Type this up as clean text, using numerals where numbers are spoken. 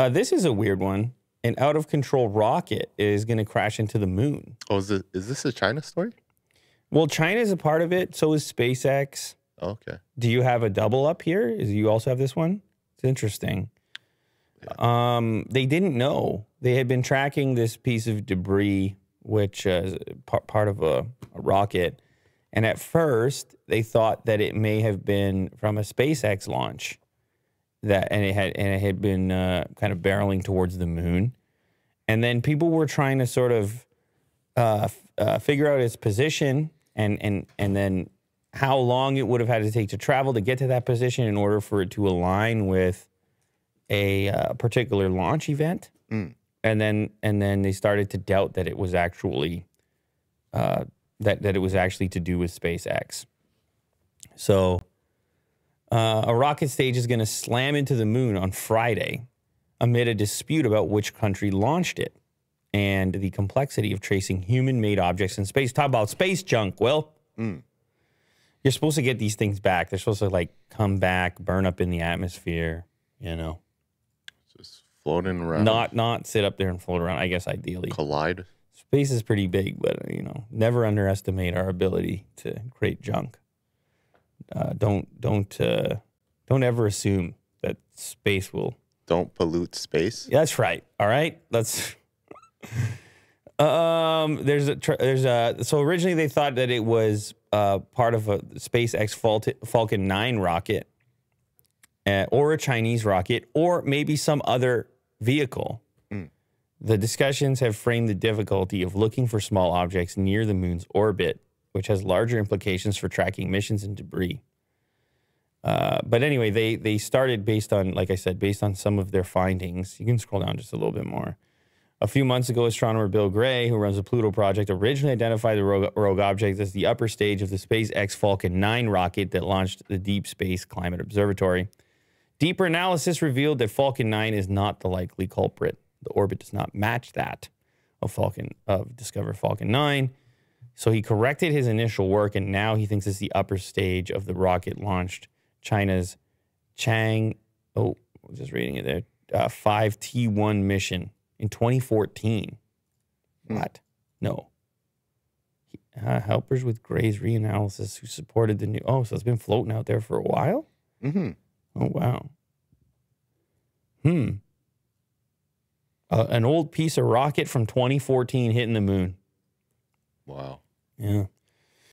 This is a weird one. An out-of-control rocket is going to crash into the moon. Oh, is this a China story? Well, China is a part of it. So is SpaceX. Oh, okay. Do you have a double up here? You also have this one? It's interesting. Yeah. They didn't know. They had been tracking this piece of debris, which is part of a rocket. And at first, they thought that it may have been from a SpaceX launch. And it had been kind of barreling towards the moon. And then people were trying to sort of figure out its position and then how long it would have had to take to travel to get to that position in order for it to align with a particular launch event. Mm. And then they started to doubt that it was actually that it was actually to do with SpaceX. So a rocket stage is going to slam into the moon on Friday amid a dispute about which country launched it and the complexity of tracing human-made objects in space. Talk about space junk, Will. Mm. You're supposed to get these things back. They're supposed to, like, come back, burn up in the atmosphere, you know. Just floating around. Not sit up there and float around, I guess, ideally. Collide. Space is pretty big, but, you know, never underestimate our ability to create junk. Don't ever assume that space will. Don't pollute space. That's right. All right. Let's. So originally they thought that it was part of a SpaceX Falcon 9 rocket, or a Chinese rocket, or maybe some other vehicle. Mm. The discussions have framed the difficulty of looking for small objects near the moon's orbit, which has larger implications for tracking missions and debris. But anyway, they started based on, like I said, based on some of their findings. You can scroll down just a little bit more. A few months ago, astronomer Bill Gray, who runs the Pluto project, originally identified the rogue object as the upper stage of the SpaceX Falcon 9 rocket that launched the Deep Space Climate Observatory. Deeper analysis revealed that Falcon 9 is not the likely culprit. The orbit does not match that of Discover Falcon 9. So he corrected his initial work, and now he thinks it's the upper stage of the rocket launched China's just reading it there, 5T1 mission in 2014. What? No. Helpers with Gray's reanalysis who supported the new... Oh, so it's been floating out there for a while? Mm-hmm. Oh, wow. An old piece of rocket from 2014 hitting the moon. Wow. Yeah.